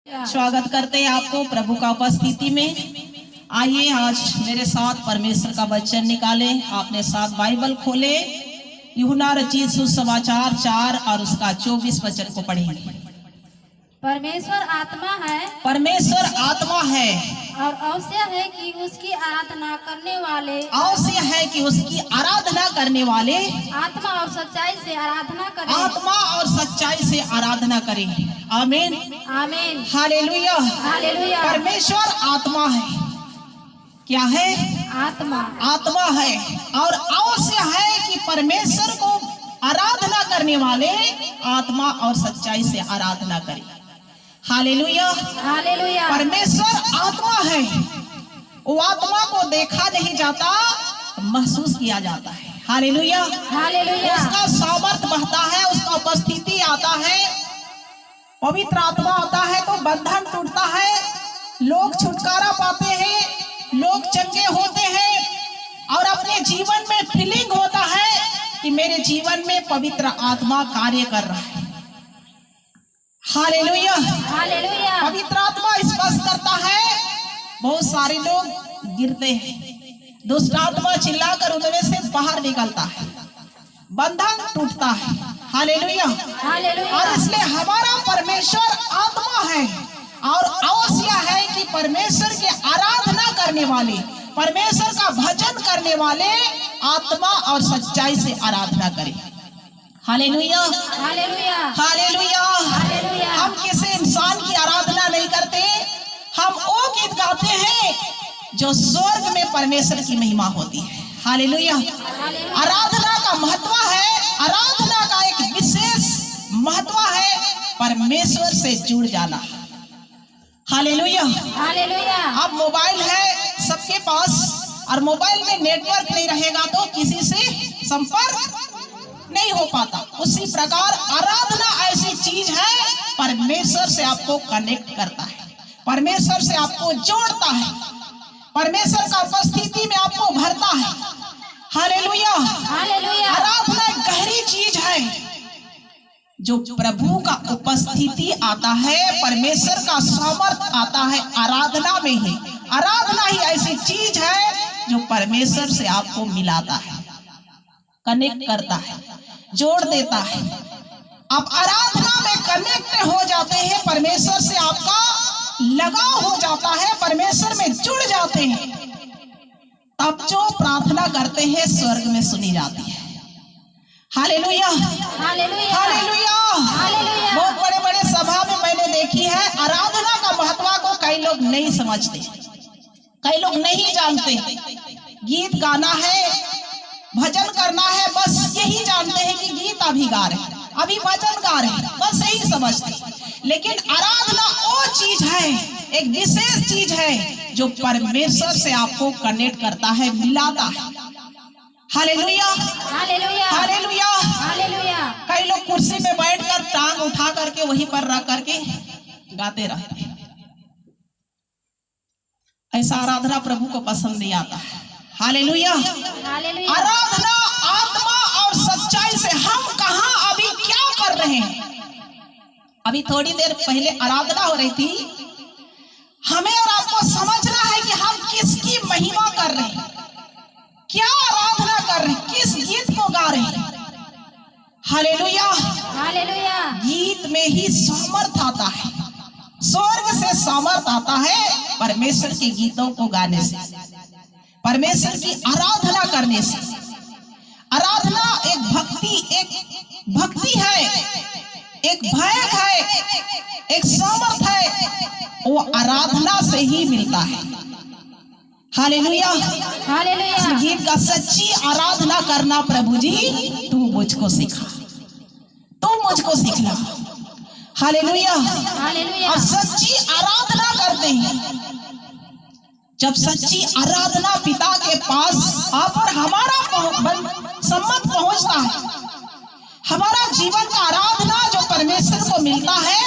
स्वागत करते हैं आपको प्रभु का उपस्थिति में। आइए आज मेरे साथ परमेश्वर का वचन निकाले। आपने साथ बाइबल खोले, यूहन्ना रचित सुसमाचार 4 और उसका 24 वचन को पढ़ेंगे। परमेश्वर आत्मा है, परमेश्वर आत्मा है और अवश्य है कि उसकी आराधना करने वाले आत्मा और सच्चाई से आराधना करें। आत्मा और सच्चाई से आराधना करें। आमीन आमीन हालेलुया। हालेलुया। परमेश्वर आत्मा है। क्या है? आत्मा आत्मा है और अवश्य है कि परमेश्वर को आराधना करने वाले आत्मा और सच्चाई से आराधना करें। Hallelujah hallelujah. परमेश्वर आत्मा है। वो आत्मा को देखा नहीं जाता, महसूस किया जाता है। Hallelujah hallelujah. उसका सामर्थ बहता है, उसका उपस्थिति आता है, पवित्र आत्मा आता है तो बंधन टूटता है, लोग छुटकारा पाते हैं, लोग चंगे होते हैं और अपने जीवन में फीलिंग होता है कि मेरे जीवन में पवित्र आत्मा कार्य कर रहा है। Hallelujah hallelujah. पवित्र आत्मा स्पर्श करता है। बहुत सारे लोग गिरते हैं, दुष्ट आत्मा चिल्लाकर उनमें से बाहर निकलता है, बंधन टूटता है। Hallelujah hallelujah. और इसलिए हमारा परमेश्वर आत्मा है और अवश्य है कि परमेश्वर के आराधना करने वाले, परमेश्वर का भजन करने वाले आत्मा और सच्चाई से आराधना करें। Hallelujah hallelujah. हालेलुया। हालेलुया। हम किसी इंसान की आराधना नहीं करते, हम वो गीत गाते हैं जो स्वर्ग में परमेश्वर की महिमा होती है। हालेलुया। आराधना का महत्व है, आराधना का एक विशेष महत्व है परमेश्वर से जुड़ जाना। Hallelujah hallelujah. अब मोबाइल है सबके पास और मोबाइल में नेटवर्क नहीं रहेगा तो किसी से संपर्क नहीं हो पाता। उसी प्रकार आराधना ऐसी चीज है, परमेश्वर से आपको कनेक्ट करता है, परमेश्वर से आपको जोड़ता है, परमेश्वर का उपस्थिति में आपको भरता है। Hallelujah hallelujah. आराधना एक गहरी चीज है। जो प्रभु का उपस्थिति आता है, परमेश्वर का सामर्थ आता है आराधना में ही। आराधना ही ऐसी चीज है जो परमेश्वर से आपको मिलाता है, कनेक्ट करता है, जोड़ देता है। आप आराधना में कनेक्ट हो जाते हैं, परमेश्वर से आपका लगाव हो जाता है, परमेश्वर में जुड़ जाते हैं, तब जो प्रार्थना करते हैं स्वर्ग में सुनी जाती है। Hallelujah hallelujah. हालेलुया। हालेलुया। बहुत बड़े बड़े सभा में मैंने देखी है, आराधना का महत्व को कई लोग नहीं समझते, कई लोग नहीं जानते। गीत गाना है, भजन करना है, बस यही जानते हैं कि गीत अभी गा रहे हैं, अभी भजन गा रहे हैं, बस यही समझते। लेकिन आराधना वो चीज है, एक विशेष चीज है जो परमेश्वर से आपको कनेक्ट करता है, मिलाता है। Hallelujah hallelujah. हालेलुया। हालेलुया। कई लोग कुर्सी में बैठकर टांग उठा करके वहीं पर रख करके गाते रहते हैं। ऐसा आराधना प्रभु को पसंद नहीं आता है। Hallelujah hallelujah. आराधना आत्मा और सच्चाई से। हम कहां अभी क्या कर रहे हैं? अभी थोड़ी देर पहले आराधना हो रही थी। हमें और आपको समझना है कि हम किसकी महिमा कर रहे हैं, क्या आराधना कर रहे हैं, किस गीत को गा रहे हैं। Hallelujah hallelujah. गीत में ही सामर्थ आता है, स्वर्ग से सामर्थ आता है परमेश्वर के गीतों को गाने से, परमेश्वर की आराधना करने से। आराधना एक भक्ति है, एक भय है, एक सामर्थ है, वो आराधना से ही मिलता है। Hallelujah hallelujah. गीत का सच्ची आराधना करना प्रभु जी तू मुझको सिखा, तू मुझको सिखला। Hallelujah hallelujah. और सच्ची आराधना करते हैं जब सच्ची आराधना पिता के पास आप और हमारा सम्मत पहुंचता है, हमारा जीवन का आराधना जो परमेश्वर को मिलता है,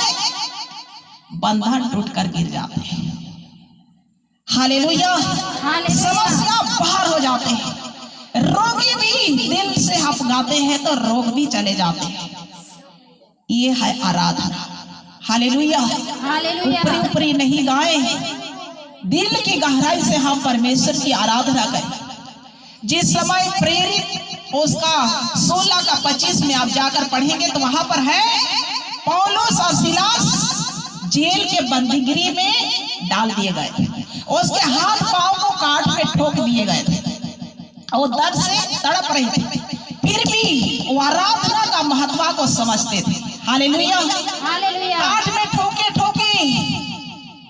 बंधन टूट कर गिर जाते हैं। हालेलुया समस्या बाहर हो जाते हैं, रोगी भी दिल से आप गाते हैं तो रोग भी चले जाते हैं। ये है आराधना। हालेलुया। हालेलुया। ऊपरी ऊपरी नहीं गाएं, दिल की गहराई से हम परमेश्वर की आराधना करें। जिस समय प्रेरित उसका 16 का 25 में आप जाकर पढ़ेंगे तो वहां पर है पौलुस और सिलास जेल के बंदीगिरी में डाल दिए गए, उसके हाथ पांव को काट में ठोक दिए गए थे, वो दर्द से तड़प रहे थे, फिर भी वो आराधना का महत्व को समझते थे। हालेलुया। हालेलुया। काट में ठोके ठोके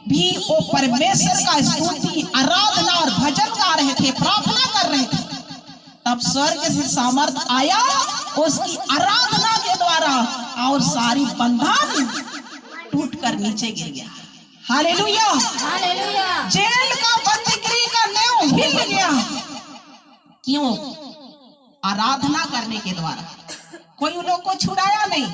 भी वो परमेश्वर का स्तुति, आराधना और भजन गा रहे थे, प्रार्थना कर रहे थे। तब स्वर्ग से सामर्थ आया उसकी आराधना के द्वारा और सारी बंधन टूट कर नीचे गिर गया। हालेलुया। हालेलुया। जेल का बंदीगिरी का नेव हिल गया। क्यों? आराधना करने के द्वारा। कोई उन लोग को छुड़ाया नहीं,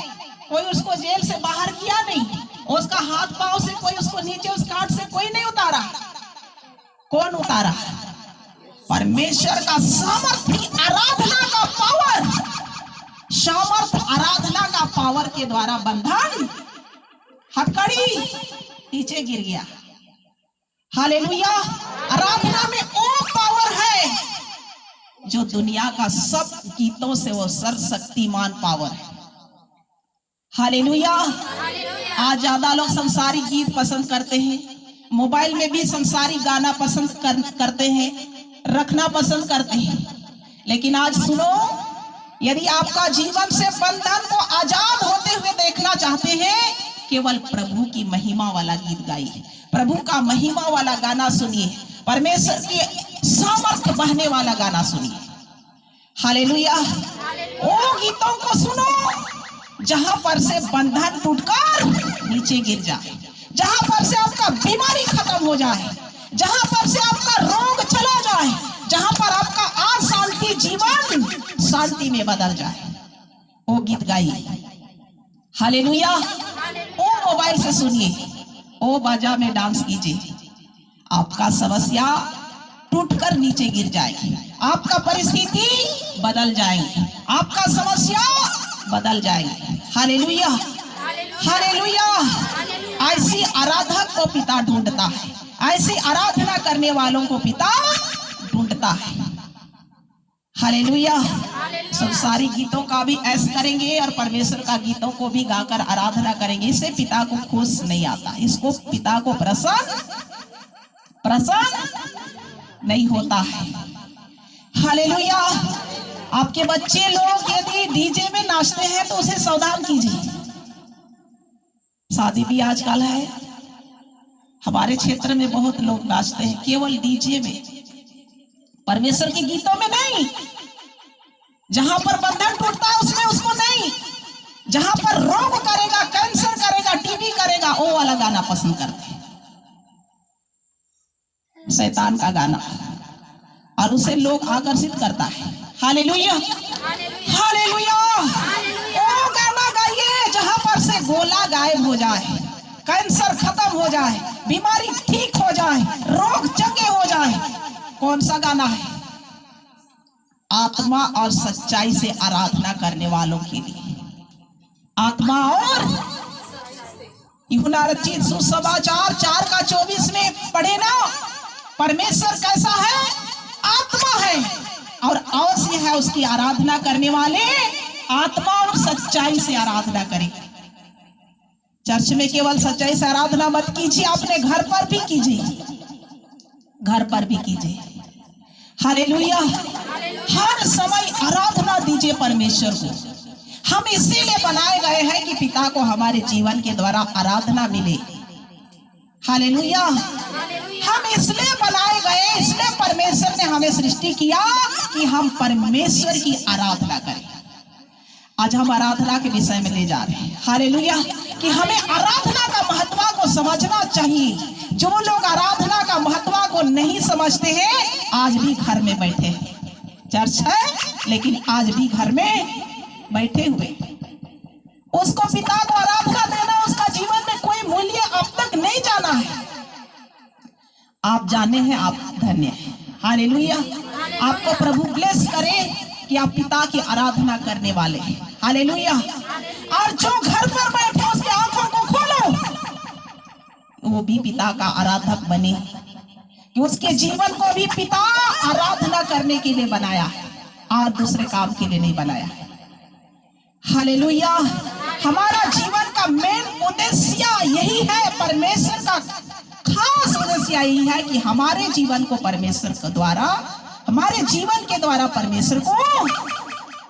कोई उसको जेल से बाहर किया नहीं, उसका हाथ पांव से कोई उसको नीचे उस काट से कोई नहीं उतारा। कौन उतारा? परमेश्वर का सामर्थ्य, आराधना का पावर, सामर्थ आराधना का पावर के द्वारा बंधन हथकड़ी नीचे गिर गया। हालेलुया। आराधना में वो पावर है जो दुनिया का सब गीतों से वो सर्वशक्तिमान पावर है। हालेलुया। आज ज्यादा लोग संसारिक गीत पसंद करते हैं, मोबाइल में भी संसारिक गाना पसंद करते हैं, रखना पसंद करते हैं। लेकिन आज सुनो, यदि आपका जीवन से बंधन को आजाद होते हुए देखना चाहते हैं, केवल प्रभु की महिमा वाला गीत गाइए, प्रभु का महिमा वाला गाना सुनिए, परमेश्वर की सामर्थ्य बहने वाला गाना सुनिए। हालेलुया। वो गीतों को सुनो जहां पर से बंधन टूटकर नीचे गिर जाए, जहां पर से आपका बीमारी खत्म हो जाए, जहां पर से आपका रोग चला जाए, जहां पर आपका अशांति जीवन शांति में बदल जाए, वो गीत गाइए। हालेलुया। ओ मोबाइल से सुनिए, ओ बाजा में डांस कीजिए, आपका समस्या टूटकर नीचे गिर जाएगी, आपका परिस्थिति बदल जाएगी, आपका समस्या बदल जाएगी। हालेलुया। हालेलुया। ऐसी आराधक को पिता ढूंढता है, ऐसी आराधना करने वालों को पिता ढूंढता है। हालेलुया। संसारी गीतों का भी ऐश करेंगे और परमेश्वर का गीतों को भी गाकर आराधना करेंगे, इससे पिता को खुश नहीं आता, इसको पिता को प्रसन्न नहीं होता है। हालेलुया। आपके बच्चे लोग यदि डीजे में नाचते हैं तो उसे सावधान कीजिए। शादी भी आजकल है, हमारे क्षेत्र में बहुत लोग नाचते हैं केवल डीजे में, परमेश्वर के गीतों में नहीं। जहां पर बंधन टूटता है उसमें उसको नहीं, जहां पर रोग करेगा, कैंसर करेगा, टीबी करेगा, वो वाला गाना पसंद करते हैं, शैतान का गाना, और उसे लोग आकर्षित करता है। हालेलुया। हालेलुया। वो गाना गाइए जहां पर से गोला गायब हो जाए, कैंसर खत्म हो जाए, बीमारी ठीक हो जाए, रोग चंगे हो जाए। कौन सा गाना है? आत्मा और सच्चाई से आराधना करने वालों के लिए। आत्मा और यूहन्ना रचित सुसमाचार 4:24 में पढ़े ना, परमेश्वर कैसा है? आत्मा है, और अवश्य है उसकी आराधना करने वाले आत्मा और सच्चाई से आराधना करें। चर्च में केवल सच्चाई से आराधना मत कीजिए, अपने घर पर भी कीजिए, घर पर भी कीजिए। हालेलुया। हर समय आराधना दीजिए परमेश्वर को। हम इसीलिए बनाए गए हैं कि पिता को हमारे जीवन के द्वारा आराधना मिले। हालेलुया। हम इसलिए बनाए गए, इसलिए परमेश्वर ने हमें सृष्टि किया कि हम परमेश्वर की आराधना करें। आज हम आराधना के विषय में ले जा रहे हैं। हालेलुया। कि हमें आराधना का महत्व को समझना चाहिए। जो लोग आराधना का महत्व को नहीं समझते हैं, आज भी घर में बैठे हैं। चर्च है लेकिन आज भी घर में बैठे हुए। उसको पिता को आराधना देना, उसका जीवन में कोई मूल्य अब तक नहीं जाना है। आप जाने हैं, आप धन्य हैं। हालेलुया। आपको प्रभु ब्लेस करे कि आप पिता की आराधना करने वाले हैं। हालेलुया। और जो घर पर बैठे उसकी आंखों को खोलो, वो भी पिता का आराधक बने, कि उसके जीवन को भी पिता आराधना करने के लिए बनाया है और दूसरे काम के लिए नहीं बनाया है। हालेलुया। हमारा जीवन का मेन उद्देश्य यही है, परमेश्वर का खास उद्देश्य यही है कि हमारे जीवन को परमेश्वर के द्वारा, हमारे जीवन के द्वारा परमेश्वर को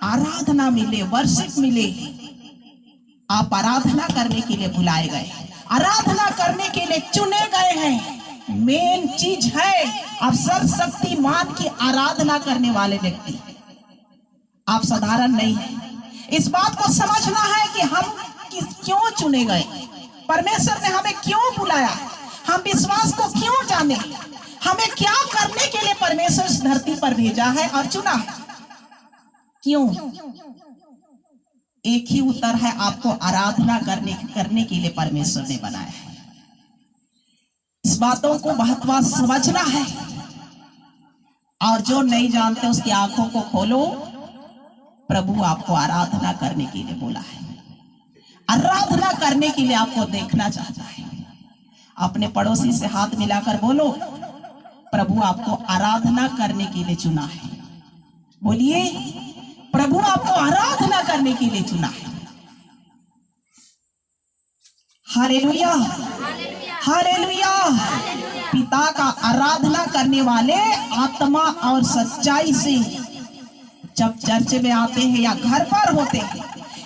आराधना मिले, वर्शिप मिले। आप आराधना करने के लिए बुलाए गए, आराधना करने के लिए चुने गए हैं। मेन चीज है आप सर्वशक्तिमान की आराधना करने वाले व्यक्ति, आप साधारण नहीं है। इस बात को समझना है कि हम क्यों चुने गए, परमेश्वर ने हमें क्यों बुलाया, हम विश्वास को क्यों जाने, हमें क्या करने के लिए परमेश्वर इस धरती पर भेजा है और चुना है, क्यों? एक ही उत्तर है, आपको आराधना करने के लिए परमेश्वर ने बनाया है। इस बातों को बहुत बात समझना है, और जो नहीं जानते उसकी आंखों को खोलो। प्रभु आपको आराधना करने के लिए बोला है, आराधना करने के लिए आपको देखना चाहता है। अपने पड़ोसी से हाथ मिलाकर बोलो, प्रभु आपको आराधना करने के लिए चुना है। बोलिए, प्रभु आपको आराधना करने के लिए चुना है। Hallelujah, hallelujah. पिता का आराधना करने वाले आत्मा और सच्चाई से जब चर्च में आते हैं या घर पर होते हैं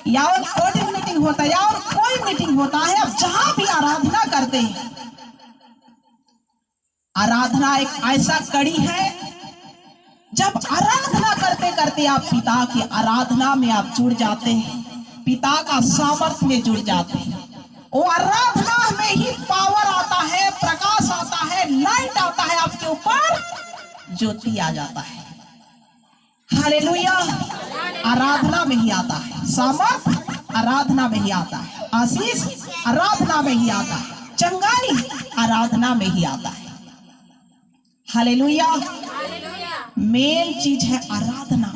या और कोई मीटिंग होता है या और कोई मीटिंग होता है, अब जहां भी आराधना करते हैं, आराधना एक ऐसा कड़ी है, जब आराधना करते करते आप पिता की आराधना में आप जुड़ जाते हैं, पिता का सामर्थ्य में जुड़ जाते हैं। वो आराधना में ही पावर आता है, प्रकाश आता है, लाइट आता है, आपके ऊपर ज्योति आ जाता है। हालेलुया। आराधना में ही आता है सामर्थ, आराधना में ही आता है आशीष, आराधना में ही आता है चंगाई, आराधना में ही आता है। हालेलुया। मेन चीज है आराधना।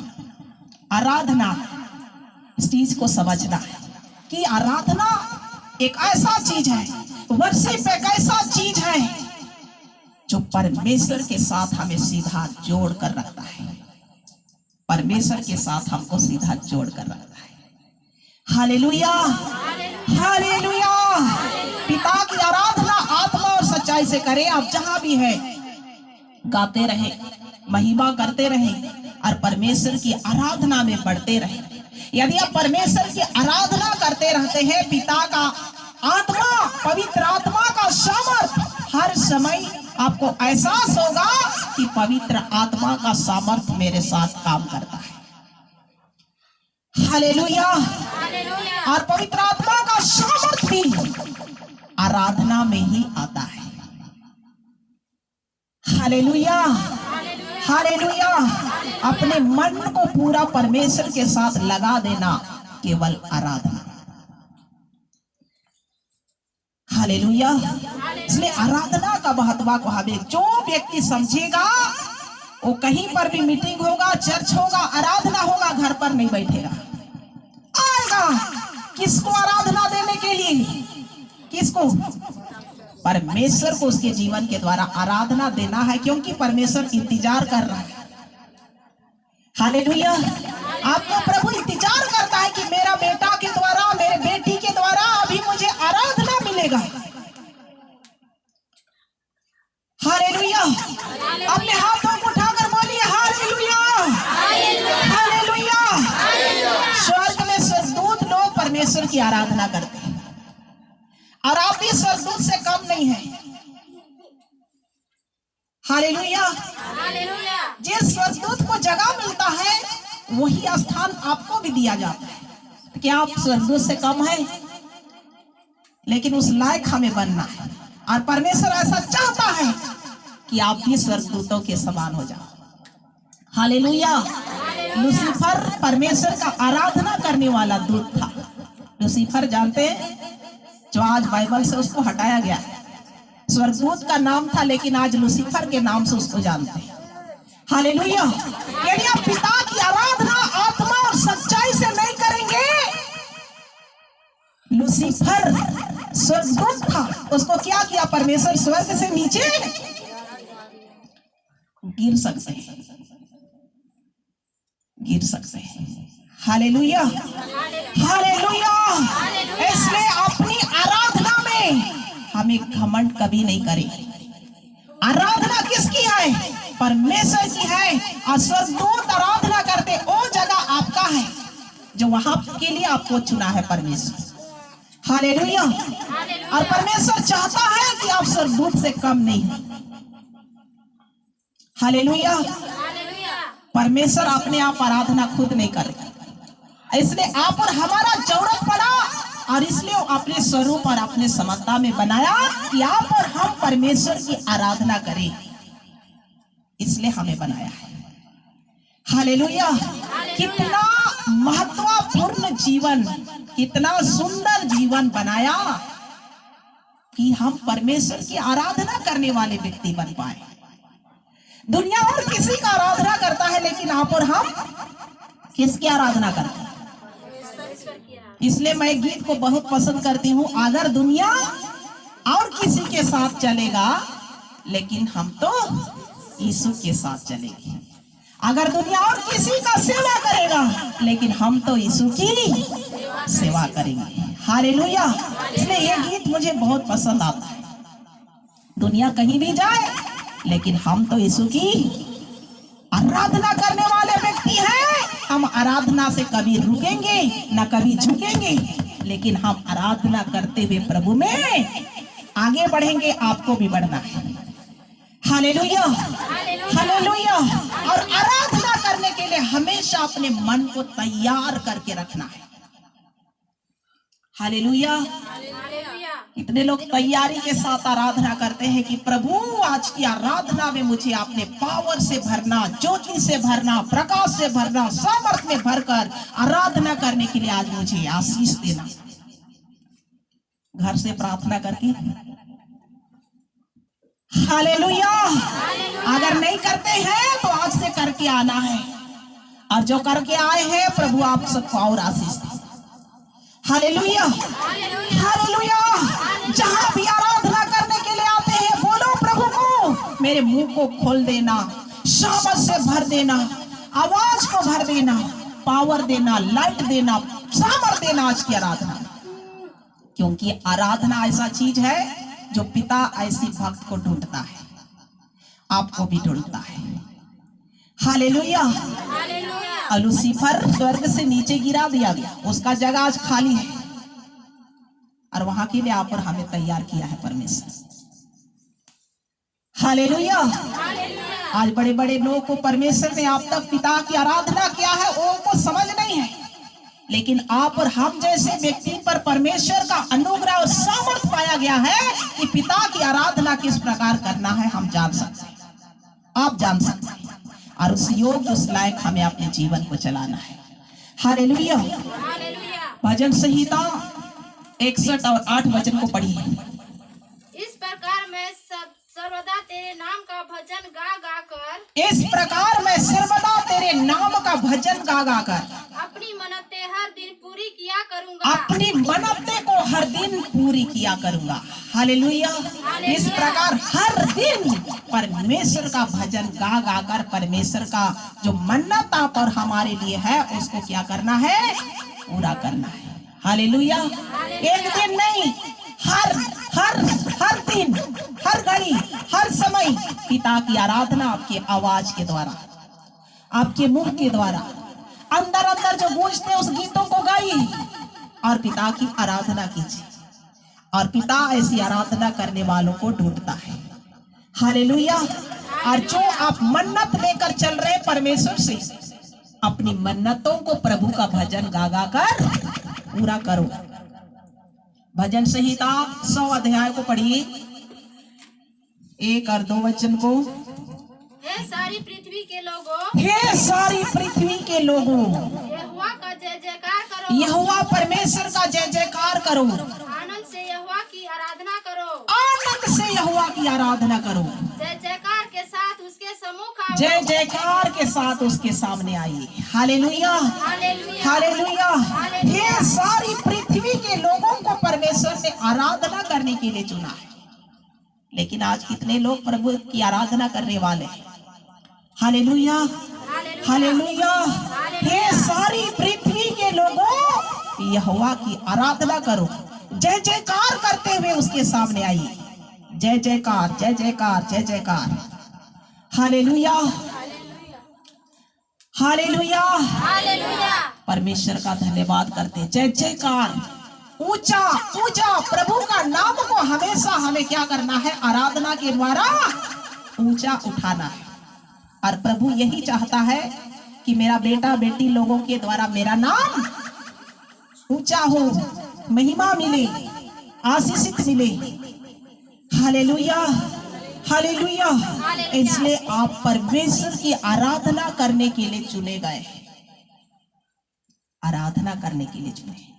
आराधना, इस चीज को समझना है कि आराधना एक ऐसा चीज है, वर्शिप एक ऐसा चीज है जो परमेश्वर के साथ हमें सीधा जोड़ कर रखता है। परमेश्वर के साथ हमको सीधा जोड़ कर रखता है। Hallelujah, hallelujah. पिता की आराधना आत्मा और सच्चाई से करें। आप जहां भी है गाते रहे, महिमा करते रहे और परमेश्वर की आराधना में बढ़ते रहे। यदि आप परमेश्वर की आराधना करते रहते हैं, पिता का आत्मा, पवित्र आत्मा का सामर्थ्य हर समय आपको एहसास होगा कि पवित्र आत्मा का सामर्थ्य मेरे साथ काम करता है। हालेलुया। और पवित्र आत्मा का सामर्थ्य भी आराधना में ही आता है। Hallelujah, hallelujah. अपने मन को पूरा परमेश्वर के साथ लगा देना, केवल आराधना। हालेलुया। इसलिए आराधना का महत्व को हमें, जो व्यक्ति समझेगा, वो कहीं पर भी मीटिंग होगा, चर्च होगा, आराधना होगा, घर पर नहीं बैठेगा, आएगा किसको आराधना देने के लिए, किसको? परमेश्वर को उसके जीवन के द्वारा आराधना देना है, क्योंकि परमेश्वर इंतजार कर रहा है। हालेलुया। आपको प्रभु इंतजार करता है कि मेरा बेटा के द्वारा, मेरे बेटी के द्वारा अभी मुझे आराधना मिलेगा। हालेलुया। अपने हाथों को उठाकर बोलिए हालेलुया, हालेलुया। स्वर्ग में स्वर्गदूत लोग परमेश्वर की आराधना करते हैं, और आप भी स्वर्गदूत से कम नहीं है। हालेलुया। जिस स्वर्गदूत को जगह मिलता है, वही स्थान आपको भी दिया जाता है। क्या आप स्वर्गदूत से कम है? लेकिन उस लायक हमें बनना है, और परमेश्वर ऐसा चाहता है कि आप भी स्वर्गदूतों के समान हो जाओ। हालेलुया। लूसीफर परमेश्वर का आराधना करने वाला दूत था। लूसीफर जानते हैं, जो आज बाइबल से उसको हटाया गया है। स्वर्गदूत का नाम था, लेकिन आज लूसीफर के नाम से उसको जानते हैं। हालेलुया। यदि आप पिता की आराधना आत्मा और सच्चाई से नहीं करेंगे, लूसीफर स्वर्गदूत था, उसको क्या किया परमेश्वर, स्वर्ग से नीचे गिर सकते हैं, गिर सकते हैं। Hallelujah, hallelujah. इसलिए अपनी आराधना में हमें घमंड कभी नहीं करें। आराधना किसकी है? परमेश्वर की है। और स्वर्गदूत आराधना करते, वो जगह आपका है जो वहां के लिए आपको चुना है परमेश्वर। हालेलुया। और परमेश्वर चाहता है कि आप स्वर्गदूत से कम नहीं हो। हालेलुया। परमेश्वर अपने आप आराधना खुद नहीं करे, इसलिए आप और हमारा जरूरत पड़ा, और इसलिए वो अपने स्वरूप और अपने समता में बनाया कि आप और हम परमेश्वर की आराधना करें, इसलिए हमें बनाया है। हालेलुया। कितना महत्वपूर्ण जीवन, कितना सुंदर जीवन बनाया कि हम परमेश्वर की आराधना करने वाले व्यक्ति बन पाए। दुनिया और किसी का आराधना करता है, लेकिन आप और हम किसकी आराधना करते हैं? इसलिए मैं गीत को बहुत पसंद करती हूँ, अगर दुनिया और किसी के साथ चलेगा, लेकिन हम तो यीशु के साथ चलेंगे। अगर दुनिया और किसी का सेवा करेगा, लेकिन हम तो यीशु की सेवा करेंगे। हालेलुया। इसलिए ये गीत मुझे बहुत पसंद आता है। दुनिया कहीं भी जाए, लेकिन हम तो यीशु की आराधना करने वाले व्यक्ति हैं। हम आराधना से कभी रुकेंगे न कभी झुकेंगे, लेकिन हम आराधना करते हुए प्रभु में आगे बढ़ेंगे। आपको भी बढ़ना है। Hallelujah, hallelujah. और आराधना करने के लिए हमेशा अपने मन को तैयार करके रखना है। हालेलुया। इतने लोग तैयारी के साथ आराधना करते हैं कि प्रभु आज की आराधना में मुझे अपने पावर से भरना, ज्योति से भरना, प्रकाश से भरना, सामर्थ में भरकर आराधना करने के लिए आज मुझे आशीष देना। घर से प्रार्थना करके हालेलुया। अगर नहीं करते हैं तो आज से करके आना है, और जो करके आए हैं प्रभु आप सबको और आशीष दे। Hallelujah, hallelujah. जहां भी आराधना करने के लिए आते हैं, बोलो प्रभु को मेरे मुंह को खोल देना, सामर्थ से भर देना, आवाज को भर देना, पावर देना, लाइट देना, सामर्थ देना आज की आराधना। क्योंकि आराधना ऐसा चीज है जो पिता ऐसी भक्त को ढूंढता है, आपको भी ढूंढता है। हालेलुया। और लूसीफर स्वर्ग से नीचे गिरा दिया गया, उसका जगह आज खाली है, और वहां के लिए आप और हमें तैयार किया है परमेश्वर। हालेलुया। आज बड़े बड़े लोगों को परमेश्वर ने आप तक पिता की आराधना किया है, वो को समझ नहीं है, लेकिन आप और हम जैसे व्यक्ति पर परमेश्वर का अनुग्रह और सामर्थ पाया गया है कि पिता की आराधना किस प्रकार करना है, हम जान सकते हैं, आप जान सकते हैं, और उस योग्य उस लायक हमें अपने जीवन को चलाना है। हालेलुया। भजन संहिता 61 और 8 वचन को पढ़िए। इस प्रकार मैं सर्वदा तेरे नाम का भजन गा गा कर, इस प्रकार मैं सर्वदा तेरे नाम का भजन गा गा कर अपनी मन्नतें हर दिन पूरी किया करूंगा, अपनी मन्नतें को हर दिन पूरी किया करूंगा। हालेलुया। इस प्रकार हर दिन परमेश्वर का भजन गा गा कर परमेश्वर का जो मन्नत आप और हमारे लिए है उसको क्या करना है, पूरा करना है। हालेलुया। एक दिन नहीं, हर हर हर दिन, हर घड़ी, हर समय पिता की आराधना आपकी आवाज के द्वारा, आपके मुंह के द्वारा, अंदर अंदर जो गूंजते उस गीतों को गाइए और पिता की आराधना कीजिए, और पिता ऐसी आराधना करने वालों को ढूंढता है। हालेलुया। और जो आप मन्नत लेकर चल रहे परमेश्वर से, अपनी मन्नतों को प्रभु का भजन गा गा कर पूरा करो। भजन संहिता 100 अध्याय को पढ़िए, 1 और 2 वचन को। हे सारी पृथ्वी के लोगों, हे सारी पृथ्वी के लोगों, यहोवा का जय जयकार करो, यहोवा परमेश्वर का जय जयकार करो, आनंद से यहोवा की आराधना करो, आनंद से यहोवा की आराधना करो, जय जयकार के साथ उसके सम्मुख जय आओ। जयकार के साथ उसके सामने आइए। Hallelujah, hallelujah, hallelujah. हालेलुया। ये सारी पृथ्वी के लोगों को परमेश्वर ने आराधना करने के लिए चुना है, लेकिन आज कितने लोग प्रभु की आराधना करने वाले हैं? Hallelujah, hallelujah. हे सारी पृथ्वी के लोगों, यहोवा की आराधना करो, जय जयकार करते हुए उसके सामने आइए। जय जयकार, जय जयकार, जय जयकार। Hallelujah, hallelujah. हालेलुया। परमेश्वर का धन्यवाद करते, जय जयकार। ऊंचा ऊंचा प्रभु का नाम को हमेशा हमें क्या करना है? आराधना के द्वारा ऊंचा उठाना है। और प्रभु यही चाहता है कि मेरा बेटा बेटी लोगों के द्वारा मेरा नाम ऊंचा हो, महिमा मिले, आशीषित मिले। Hallelujah, hallelujah. इसलिए आप परमेश्वर की आराधना करने के लिए चुने गए, आराधना करने के लिए चुने।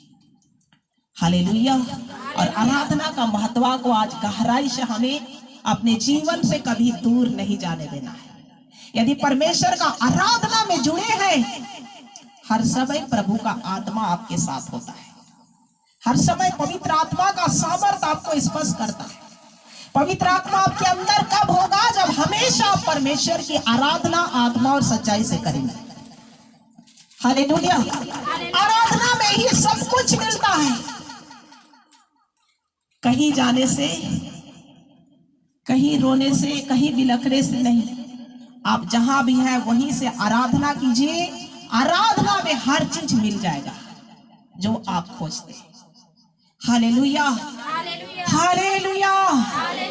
हालेलुया। और आराधना का महत्व को आज गहराई से हमें अपने जीवन से कभी दूर नहीं जाने देना है। यदि परमेश्वर का आराधना में जुड़े हैं, हर समय प्रभु का आत्मा आपके साथ होता है। हर समय पवित्र आत्मा का सामर्थ आपको स्पर्श करता है। पवित्र आत्मा आपके अंदर कब होगा? जब हमेशा आप परमेश्वर की आराधना आत्मा और सच्चाई से करेंगे। हालेलुया। आराधना में ही सब कुछ मिलता है। कहीं जाने से, कहीं रोने से, कहीं बिलखने से नहीं। आप जहां भी हैं वहीं से आराधना कीजिए। आराधना में हर चीज मिल जाएगा जो आप खोजते हैं। Hallelujah, hallelujah.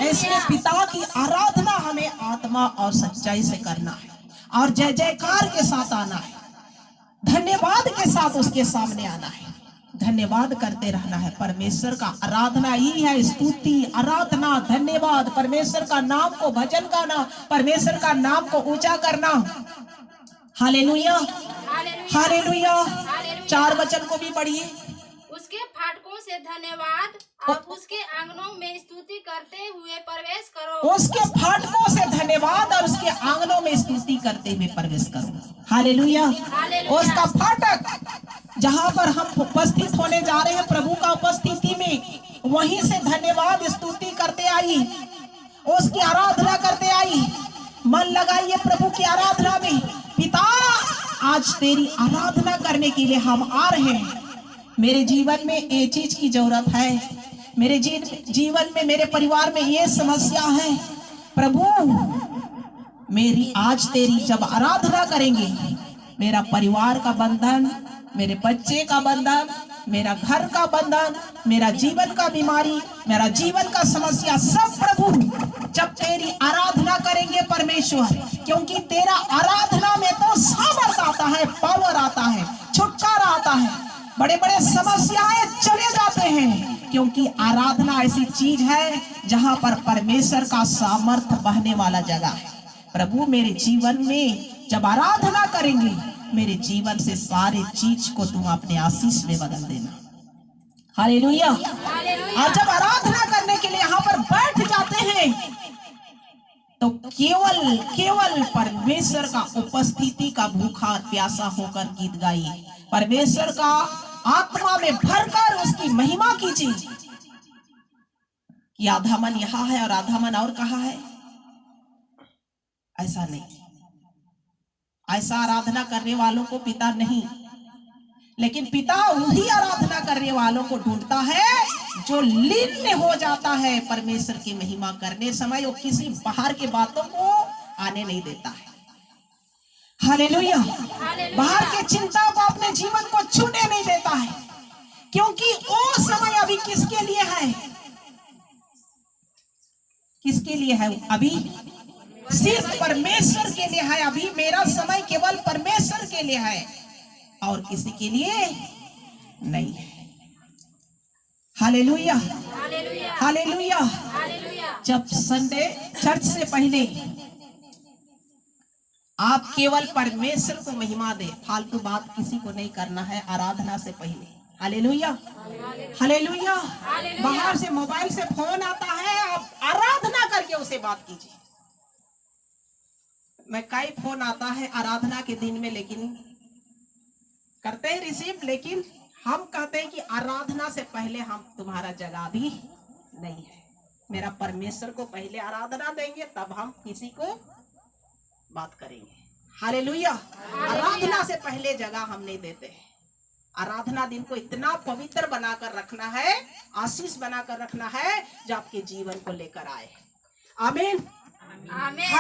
इसलिए पिता की आराधना हमें आत्मा और सच्चाई से करना है, और जय जयकार के साथ आना है, धन्यवाद के साथ उसके सामने आना है, धन्यवाद करते रहना है। परमेश्वर का आराधना ही है स्तुति, आराधना, धन्यवाद, परमेश्वर का नाम को भजन गाना, परमेश्वर का नाम को ऊंचा करना। Hallelujah, hallelujah. 4 वचन को भी पढ़िए। उसके फाटकों से धन्यवाद, आप उसके आंगनों में स्तुति करते हुए प्रवेश करो। उसके फाटकों से धन्यवाद और उसके आंगनों में स्तुति करते हुए प्रवेश करो। हालेलुया। उसका फाटक जहां पर हम उपस्थित होने जा रहे हैं प्रभु का उपस्थिति में, वहीं से धन्यवाद स्तुति करते आई, उसकी आराधना करते आई। मन लगाइए प्रभु की आराधना में। पिता, आज तेरी आराधना करने के लिए हम आ रहे हैं। मेरे जीवन में ये चीज की जरूरत है, मेरे जीवन में, मेरे परिवार में ये समस्या है। प्रभु, मेरी आज तेरी जब आराधना करेंगे, मेरा परिवार का बंधन, मेरे बच्चे का बंधन, मेरा घर का बंधन, मेरा जीवन का बीमारी, मेरा जीवन का समस्या, सब प्रभु जब तेरी आराधना करेंगे परमेश्वर, क्योंकि तेरा आराधना में तो सामर्थ आता है, पावर आता है, छुटकारा आता है, बड़े बड़े समस्याएं चले जाते हैं, क्योंकि आराधना ऐसी चीज है जहां पर परमेश्वर का सामर्थ बहने वाला जगह है। प्रभु, मेरे जीवन में जब आराधना करेंगे, मेरे जीवन से सारे चीज को तुम अपने आशीष में बदल देना। हालेलुया। और जब आराधना करने के लिए यहाँ पर बैठ जाते हैं, तो केवल परमेश्वर का उपस्थिति का भूखा प्यासा होकर गीत गाइए, परमेश्वर का आत्मा में भरकर उसकी महिमा कीजिए। कि आधा मन यहाँ है और आधा मन और कहाँ है, ऐसा नहीं। ऐसा आराधना करने वालों को पिता नहीं, लेकिन पिता वही आराधना करने वालों को ढूंढता है जो लीन हो जाता है परमेश्वर की महिमा करने समय। वो किसी बाहर के बातों को आने नहीं देता है। हालेलुया। बाहर के चिंता को अपने जीवन को छूने नहीं देता है, क्योंकि वो समय अभी किसके लिए है? किसके लिए है? अभी सिर्फ परमेश्वर के लिए है। अभी मेरा समय केवल परमेश्वर के लिए है और किसी के लिए नहीं है। Hallelujah, hallelujah. जब संडे चर्च से पहले आप केवल परमेश्वर को महिमा दे, फालतू बात किसी को नहीं करना है आराधना से पहले। Hallelujah, hallelujah. बाहर से मोबाइल से फोन आता है, आप आराधना करके उसे बात कीजिए। मैं कई फोन आता है आराधना के दिन में, लेकिन करते हैं रिसीव, लेकिन हम कहते हैं कि आराधना से पहले हम तुम्हारा जगह भी नहीं है। मेरा परमेश्वर को पहले आराधना देंगे, तब हम किसी को बात करेंगे। हालेलुया। आराधना से पहले जगह हम नहीं देते। आराधना दिन को इतना पवित्र बनाकर रखना है, आशीष बनाकर रखना है, जो आपके जीवन को लेकर आए। आमीन। आमीन।